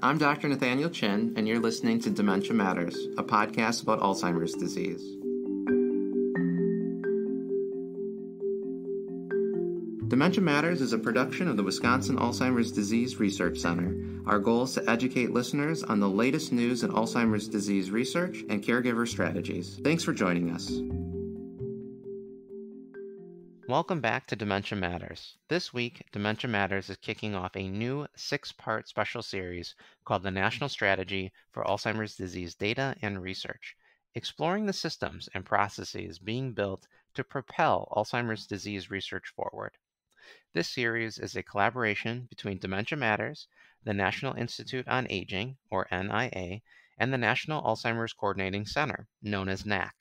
I'm Dr. Nathaniel Chin, and you're listening to Dementia Matters, a podcast about Alzheimer's disease. Dementia Matters is a production of the Wisconsin Alzheimer's Disease Research Center. Our goal is to educate listeners on the latest news in Alzheimer's disease research and caregiver strategies. Thanks for joining us. Welcome back to Dementia Matters. This week, Dementia Matters is kicking off a new 6-part special series called the National Strategy for Alzheimer's Disease Data and Research, exploring the systems and processes being built to propel Alzheimer's disease research forward. This series is a collaboration between Dementia Matters, the National Institute on Aging, or NIA, and the National Alzheimer's Coordinating Center, known as NACC.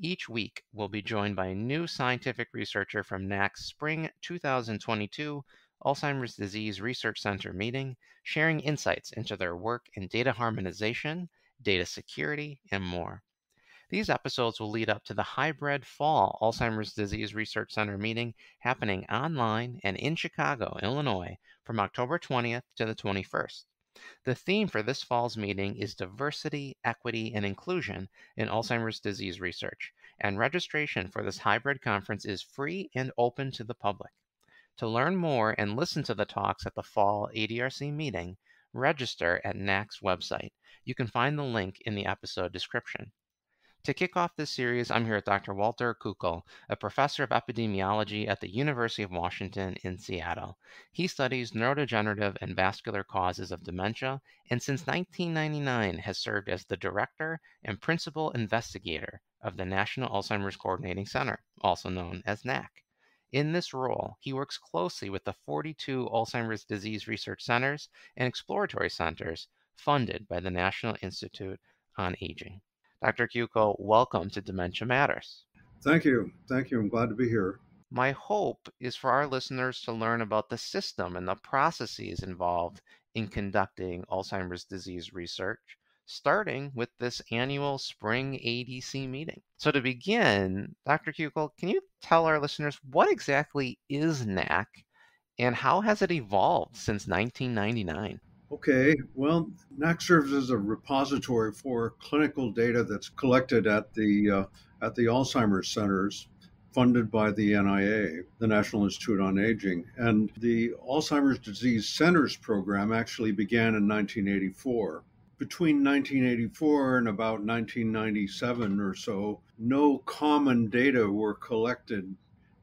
Each week, we'll be joined by a new scientific researcher from NACC's Spring 2022 Alzheimer's Disease Research Center meeting, sharing insights into their work in data harmonization, data security, and more. These episodes will lead up to the hybrid fall Alzheimer's Disease Research Center meeting happening online and in Chicago, Illinois, from October 20th to the 21st. The theme for this fall's meeting is diversity, equity, and inclusion in Alzheimer's disease research, and registration for this hybrid conference is free and open to the public. To learn more and listen to the talks at the fall ADRC meeting, register at NACC's website. You can find the link in the episode description. To kick off this series, I'm here with Dr. Walter Kukull, a professor of epidemiology at the University of Washington in Seattle. He studies neurodegenerative and vascular causes of dementia, and since 1999 has served as the director and principal investigator of the National Alzheimer's Coordinating Center, also known as NACC. In this role, he works closely with the 42 Alzheimer's disease research centers and exploratory centers funded by the National Institute on Aging. Dr. Kukull, welcome to Dementia Matters. Thank you. I'm glad to be here. My hope is for our listeners to learn about the system and the processes involved in conducting Alzheimer's disease research, starting with this annual spring ADC meeting. So to begin, Dr. Kukull, can you tell our listeners what exactly is NACC and how has it evolved since 1999? Okay, well, NACC serves as a repository for clinical data that's collected at the Alzheimer's centers funded by the NIA, the National Institute on Aging. And the Alzheimer's Disease Centers program actually began in 1984. Between 1984 and about 1997 or so, no common data were collected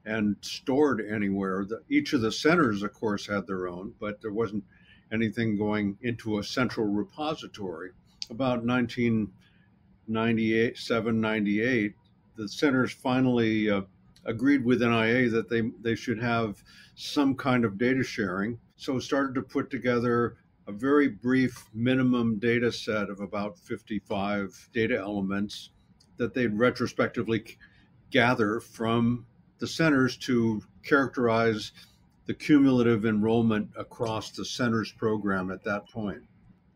and stored anywhere. Each of the centers, of course, had their own, but there wasn't anything going into a central repository. About 1998, the centers finally agreed with NIA that they should have some kind of data sharing. So started to put together a very brief minimum data set of about 55 data elements that they'd retrospectively gather from the centers to characterize the cumulative enrollment across the center's program at that point.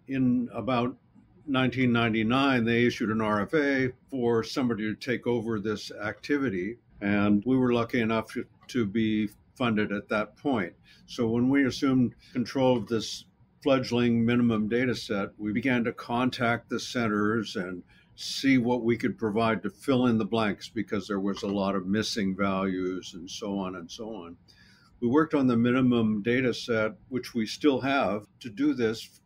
In about 1999, they issued an RFA for somebody to take over this activity, and we were lucky enough to be funded at that point. So when we assumed control of this fledgling minimum data set, we began to contact the centers and see what we could provide to fill in the blanks because there was a lot of missing values and so on and so on. We worked on the minimum data set, which we still have, to do this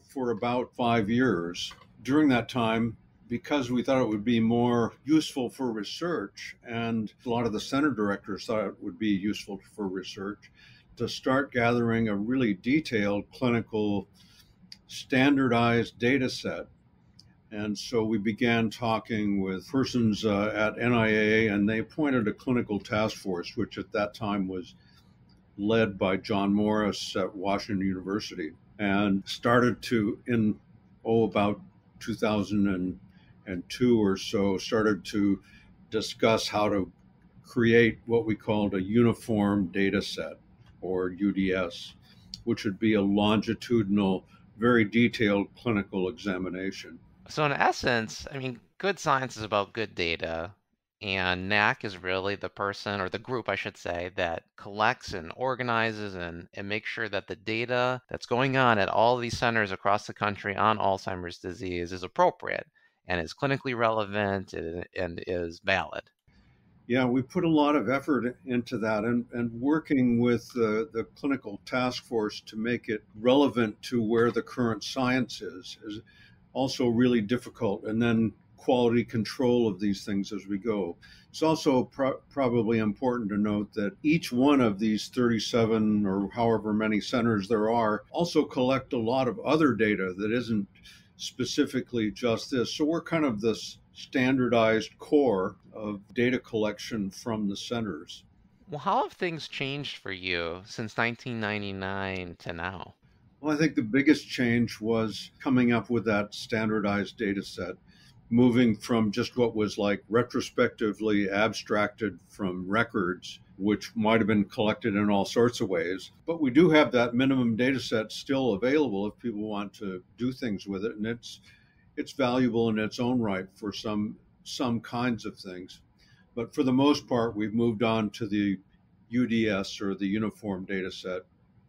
for about 5 years. During that time, because we thought it would be more useful for research, and a lot of the center directors thought it would be useful for research, to start gathering a really detailed clinical standardized data set. And so we began talking with persons at NIA, and they appointed a clinical task force, which at that time was led by John Morris at Washington University, and started to, about 2002 or so, started to discuss how to create what we called a uniform data set, or UDS, which would be a longitudinal, very detailed clinical examination. So in essence, good science is about good data, And NACC is really the person or the group, I should say, that collects and organizes and makes sure that the data that's going on at all these centers across the country on Alzheimer's disease is appropriate and is clinically relevant and is valid. Yeah, we put a lot of effort into that and working with the clinical task force to make it relevant to where the current science is also really difficult. And then quality control of these things as we go. It's also probably important to note that each one of these 37 or however many centers there are also collect a lot of other data that isn't specifically just this. So we're kind of this standardized core of data collection from the centers. Well, how have things changed for you since 1999 to now? Well, I think the biggest change was coming up with that standardized data set, moving from just what was like retrospectively abstracted from records, which might have been collected in all sorts of ways. But we do have that minimum data set still available if people want to do things with it. And it's valuable in its own right for some kinds of things. But for the most part, we've moved on to the UDS or the uniform data set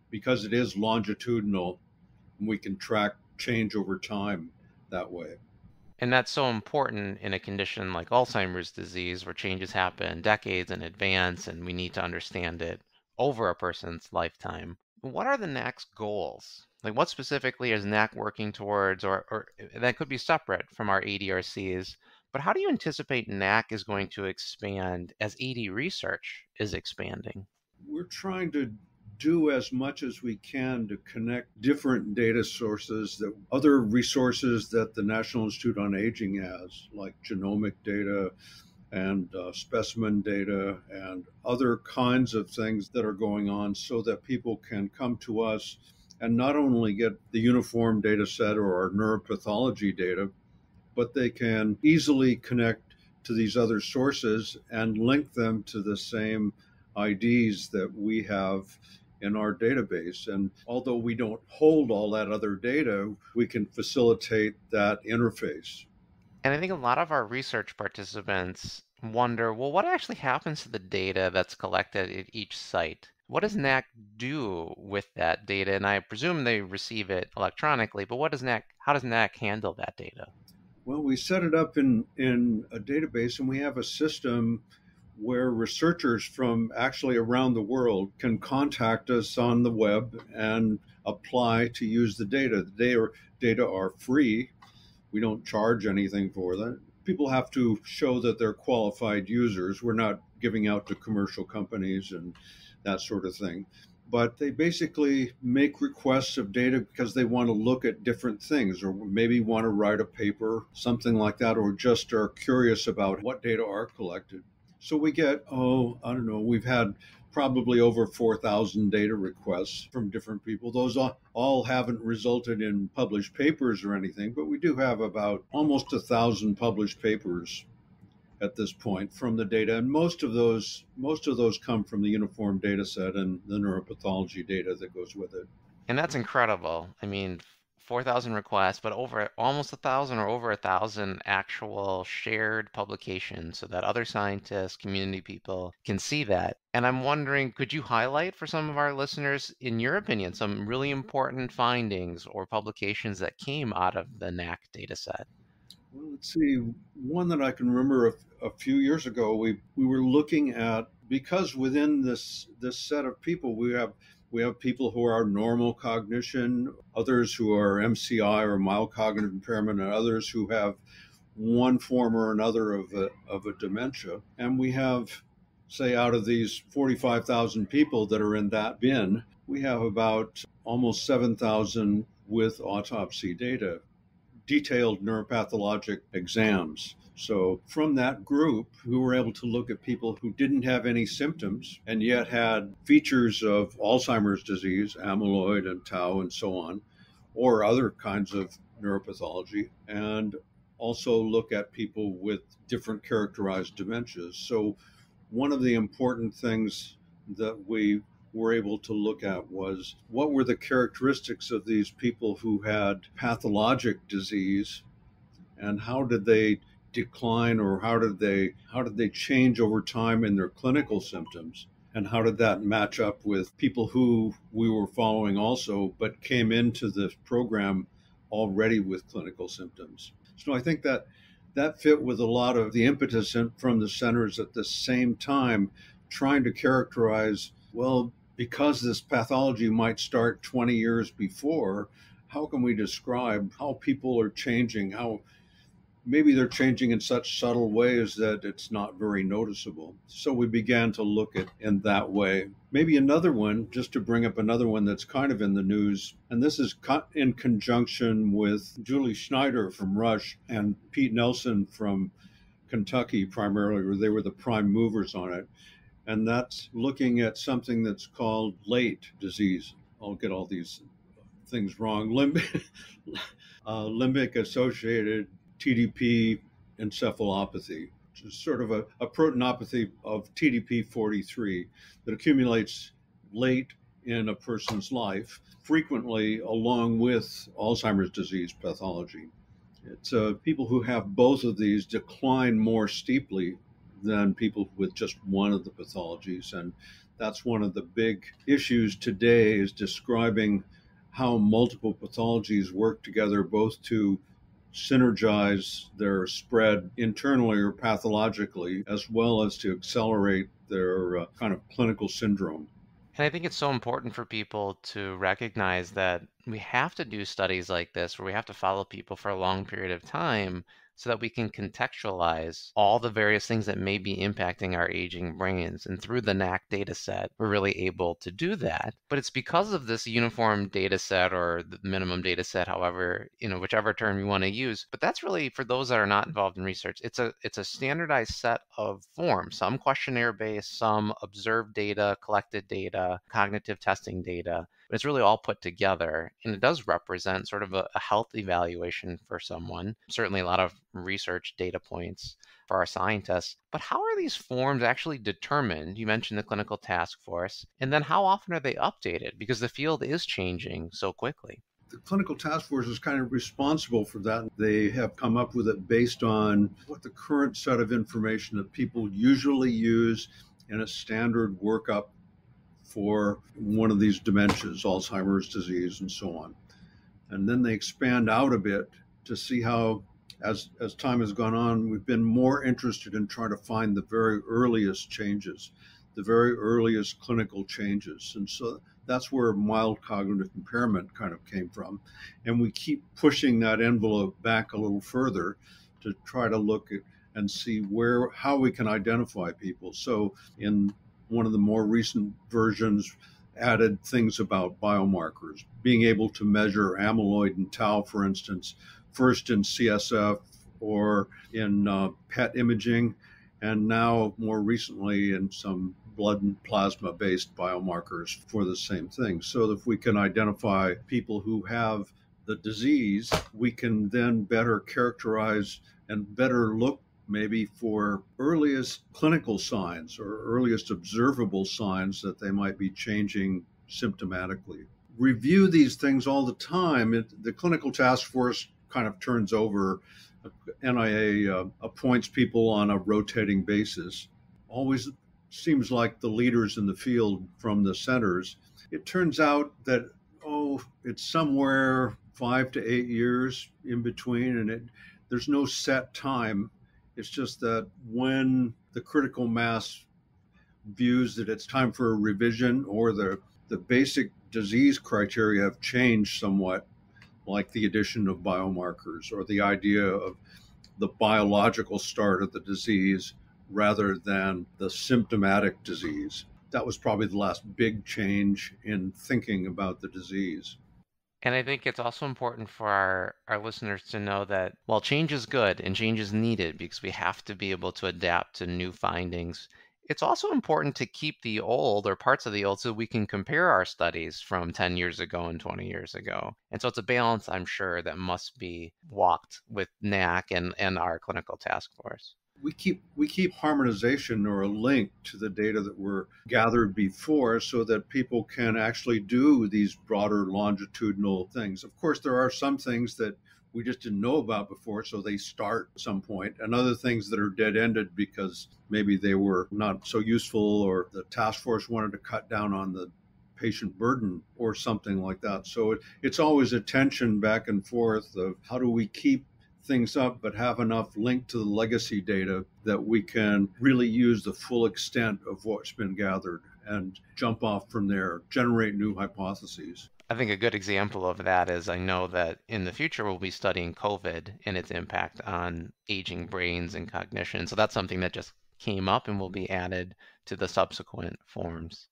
because it is longitudinal and we can track change over time that way. And that's so important in a condition like Alzheimer's disease, where changes happen decades in advance and we need to understand it over a person's lifetime. What are the NAC's goals? Like, what specifically is NAC working towards, or that could be separate from our ADRCs, but how do you anticipate NAC is going to expand as AD research is expanding? We're trying to do as much as we can to connect different data sources, that other resources that the National Institute on Aging has, like genomic data and specimen data and other kinds of things that are going on, so that people can come to us and not only get the uniform data set or our neuropathology data, but they can easily connect to these other sources and link them to the same IDs that we have in our database. And although we don't hold all that other data, we can facilitate that interface. And I think a lot of our research participants wonder, well, what actually happens to the data that's collected at each site? What does NAC do with that data? And I presume they receive it electronically, but how does NAC handle that data? Well, we set it up in a database, and we have a system where researchers from actually around the world can contact us on the web and apply to use the data. Data are free. We don't charge anything for that. People have to show that they're qualified users. We're not giving out to commercial companies and that sort of thing. But they basically make requests of data because they want to look at different things, or maybe want to write a paper, something like that, or just are curious about what data are collected. So we get, I don't know, we've had probably over 4,000 data requests from different people. Those all haven't resulted in published papers or anything, but we do have about almost 1,000 published papers at this point from the data, and most of those come from the uniform data set and the neuropathology data that goes with it. And that's incredible. I mean, 4,000 requests, but over almost 1,000 or over 1,000 actual shared publications so that other scientists, community people can see that. And I'm wondering, could you highlight for some of our listeners, in your opinion, some really important findings or publications that came out of the NAC dataset? Well, let's see. One that I can remember a few years ago, we were looking at, because within this set of people we have people who are normal cognition, others who are MCI or mild cognitive impairment, and others who have one form or another of a dementia. And we have, say, out of these 45,000 people that are in that bin, we have about almost 7,000 with autopsy data, detailed neuropathologic exams. So from that group, we were able to look at people who didn't have any symptoms and yet had features of Alzheimer's disease, amyloid and tau and so on, or other kinds of neuropathology, and also look at people with different characterized dementias. So one of the important things that we were able to look at was, what were the characteristics of these people who had pathologic disease, and how did they decline, or how did they change over time in their clinical symptoms? And how did that match up with people who we were following also, but came into the program already with clinical symptoms? So I think that fit with a lot of the impetus from the centers at the same time, trying to characterize, well, because this pathology might start 20 years before, how can we describe how people are changing, how maybe they're changing in such subtle ways that it's not very noticeable. So we began to look at in that way. Maybe another one, just to bring up another one that's kind of in the news, and this is in conjunction with Julie Schneider from Rush and Pete Nelson from Kentucky, primarily, where they were the prime movers on it. And that's looking at something that's called late disease. I'll get all these things wrong. Limbic associated TDP encephalopathy, which is sort of a proteinopathy of TDP43 that accumulates late in a person's life, frequently along with Alzheimer's disease pathology. It's people who have both of these decline more steeply than people with just one of the pathologies. And that's one of the big issues today, is describing how multiple pathologies work together, both to synergize their spread internally or pathologically, as well as to accelerate their kind of clinical syndrome. And I think it's so important for people to recognize that we have to do studies like this where we have to follow people for a long period of time so that we can contextualize all the various things that may be impacting our aging brains. And through the NACC data set, we're really able to do that. But it's because of this uniform data set, or the minimum data set, however, whichever term you want to use. But that's really for those that are not involved in research. It's a standardized set of forms, some questionnaire based, some observed data, collected data, cognitive testing data. But it's really all put together, and it does represent sort of a health evaluation for someone. Certainly a lot of research data points for our scientists. But how are these forms actually determined? You mentioned the clinical task force. And then how often are they updated? Because the field is changing so quickly. The clinical task force is kind of responsible for that. They have come up with it based on what the current set of information that people usually use in a standard workup for one of these dementias, Alzheimer's disease, and so on. And then they expand out a bit to see how, as time has gone on, we've been more interested in trying to find the very earliest changes, the very earliest clinical changes. And so that's where mild cognitive impairment kind of came from. And we keep pushing that envelope back a little further to try to look at and see how we can identify people. So in one of the more recent versions, added things about biomarkers, being able to measure amyloid and tau, for instance, first in CSF or in PET imaging, and now more recently in some blood and plasma based biomarkers for the same thing. So if we can identify people who have the disease, we can then better characterize and better look maybe for earliest clinical signs or earliest observable signs that they might be changing symptomatically. Review these things all the time. The clinical task force kind of turns over. NIA appoints people on a rotating basis. Always seems like the leaders in the field from the centers. It turns out that, it's somewhere 5 to 8 years in between, and there's no set time. It's just that when the critical mass views that it's time for a revision, or the basic disease criteria have changed somewhat, like the addition of biomarkers or the idea of the biological start of the disease rather than the symptomatic disease. That was probably the last big change in thinking about the disease. And I think it's also important for our listeners to know that while change is good and change is needed because we have to be able to adapt to new findings, it's also important to keep the old or parts of the old so we can compare our studies from 10 years ago and 20 years ago. And so it's a balance, I'm sure, that must be walked with NACC and our clinical task force. We keep harmonization or a link to the data that were gathered before, so that people can actually do these broader longitudinal things. Of course, there are some things that we just didn't know about before. So they start at some point, and other things that are dead ended because maybe they were not so useful or the task force wanted to cut down on the patient burden or something like that. So it's always a tension back and forth of how do we keep things up but have enough link to the legacy data that we can really use the full extent of what's been gathered and jump off from there, generate new hypotheses. I think a good example of that is I know that in the future we'll be studying COVID and its impact on aging brains and cognition. So that's something that just came up and will be added to the subsequent forms.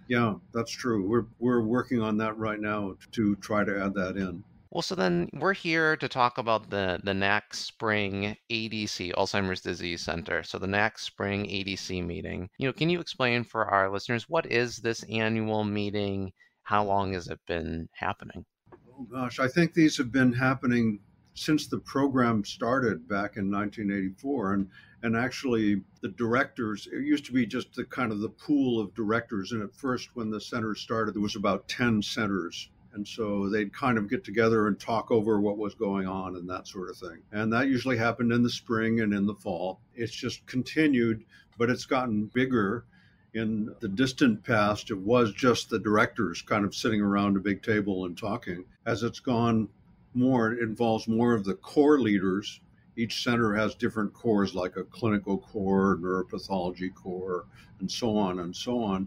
Yeah, that's true. We're working on that right now to try to add that in. Well, so then we're here to talk about the NACC Spring ADC, Alzheimer's Disease Center. So the NACC Spring ADC meeting. Can you explain for our listeners what is this annual meeting? How long has it been happening? Oh gosh, I think these have been happening since the program started back in 1984, and actually the directors, it used to be just the kind of the pool of directors, and at first when the centers started there was about 10 centers, and so they'd kind of get together and talk over what was going on and that sort of thing. And that usually happened in the spring and in the fall. It's just continued, but it's gotten bigger. In the distant past, it was just the directors kind of sitting around a big table and talking. As it's gone more, it involves more of the core leaders. Each center has different cores, like a clinical core, neuropathology core, and so on and so on.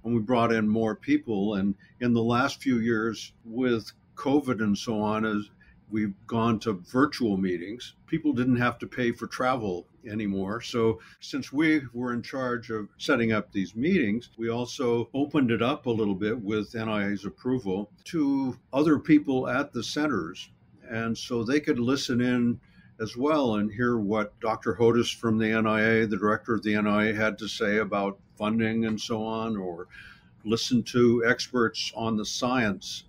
And we brought in more people. And in the last few years, with COVID and so on, as we've gone to virtual meetings, people didn't have to pay for travel anymore. So since we were in charge of setting up these meetings, we also opened it up a little bit with NIA's approval to other people at the centers. And so they could listen in as well and hear what Dr. Hodis from the NIA, the director of the NIA, had to say about funding and so on, or listen to experts on the science.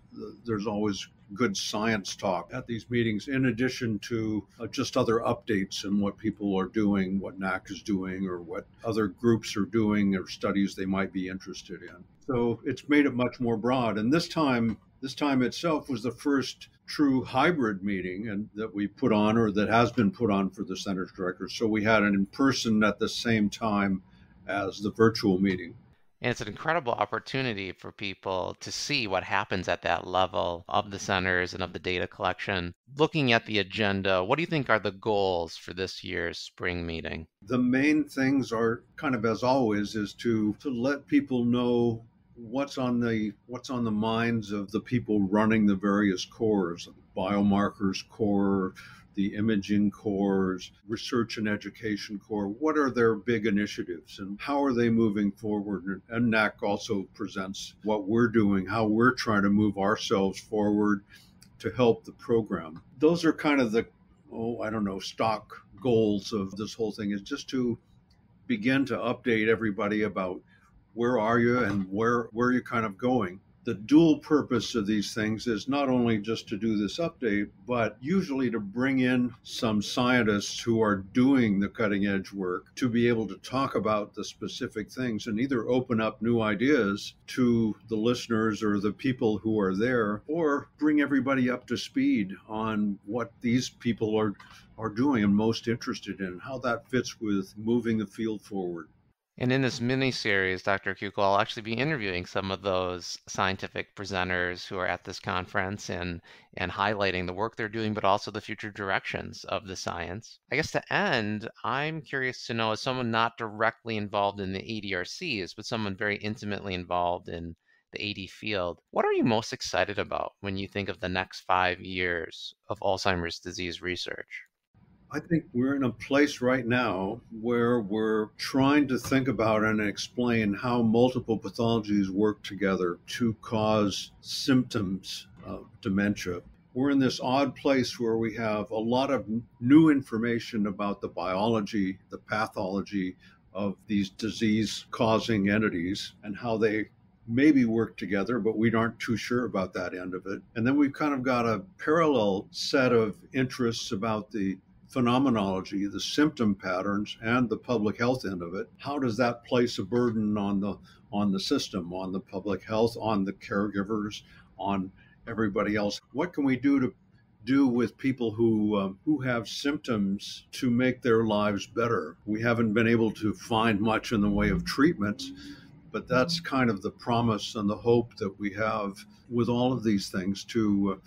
There's always good science talk at these meetings, in addition to just other updates and what people are doing, what NACC is doing, or what other groups are doing, or studies they might be interested in. So it's made it much more broad. And this time itself was the first true hybrid meeting and that we put on, or that has been put on, for the center's directors. So we had it in person at the same time as the virtual meeting. And it's an incredible opportunity for people to see what happens at that level of the centers and of the data collection. Looking at the agenda, what do you think are the goals for this year's spring meeting? The main things are kind of, as always, is to let people know what's on the minds of the people running the various cores, biomarkers core, the imaging cores, research and education core. What are their big initiatives and how are they moving forward? And NACC also presents what we're doing, how we're trying to move ourselves forward to help the program. Those are kind of the, stock goals of this whole thing, is just to begin to update everybody about where are you and where you're kind of going. The dual purpose of these things is not only just to do this update, but usually to bring in some scientists who are doing the cutting edge work to be able to talk about the specific things and either open up new ideas to the listeners or the people who are there, or bring everybody up to speed on what these people are doing and most interested in, how that fits with moving the field forward. And in this mini series, Dr. Kukull, I'll actually be interviewing some of those scientific presenters who are at this conference and highlighting the work they're doing, but also the future directions of the science. I guess to end, I'm curious to know, as someone not directly involved in the ADRCs, but someone very intimately involved in the AD field, what are you most excited about when you think of the next 5 years of Alzheimer's disease research? I think we're in a place right now where we're trying to think about and explain how multiple pathologies work together to cause symptoms of dementia. We're in this odd place where we have a lot of new information about the biology, the pathology of these disease causing entities and how they maybe work together, but we aren't too sure about that end of it. And then we've kind of got a parallel set of interests about the phenomenology, the symptom patterns, and the public health end of it. How does that place a burden on the system, on the public health, on the caregivers, on everybody else? What can we do to do with people who have symptoms to make their lives better. We haven't been able to find much in the way of treatments, but that's kind of the promise and the hope that we have with all of these things, to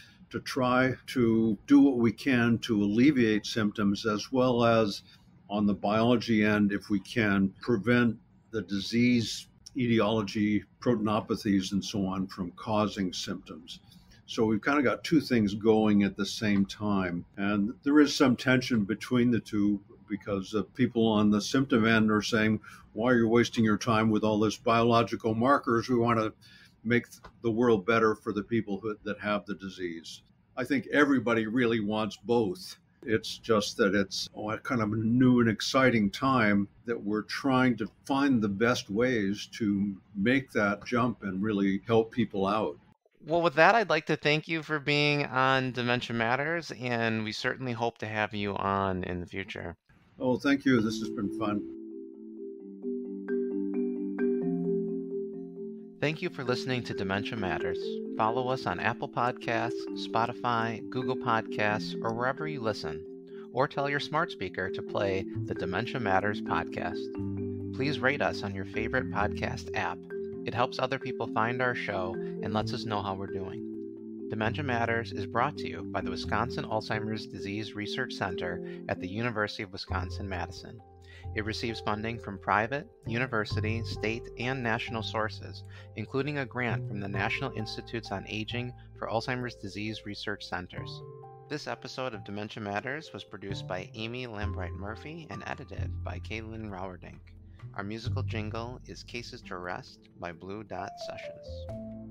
try to do what we can to alleviate symptoms, as well as on the biology end, if we can prevent the disease etiology, proteinopathies, and so on from causing symptoms. So we've kind of got two things going at the same time. And there is some tension between the two, because people on the symptom end are saying, why are you wasting your time with all this biological markers? We want to make the world better for the people that have the disease. I think everybody really wants both. It's just that it's kind of a new and exciting time that we're trying to find the best ways to make that jump and really help people out. Well, with that, I'd like to thank you for being on Dementia Matters, and we certainly hope to have you on in the future. Oh, thank you. This has been fun. Thank you for listening to Dementia Matters. Follow us on Apple Podcasts, Spotify, Google Podcasts, or wherever you listen. Or tell your smart speaker to play the Dementia Matters podcast. Please rate us on your favorite podcast app. It helps other people find our show and lets us know how we're doing. Dementia Matters is brought to you by the Wisconsin Alzheimer's Disease Research Center at the University of Wisconsin-Madison. It receives funding from private, university, state, and national sources, including a grant from the National Institutes on Aging for Alzheimer's Disease Research Centers. This episode of Dementia Matters was produced by Amy Lambright Murphy and edited by Caitlin Rauerdink. Our musical jingle is Cases to Rest by Blue Dot Sessions.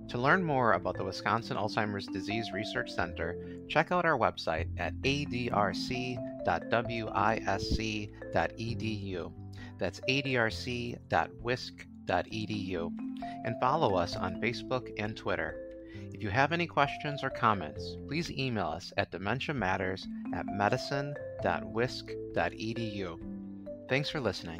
To learn more about the Wisconsin Alzheimer's Disease Research Center, check out our website at adrc.wisc.edu. That's adrc.wisc.edu. And follow us on Facebook and Twitter. If you have any questions or comments, please email us at dementiamatters@medicine.wisc.edu. Thanks for listening.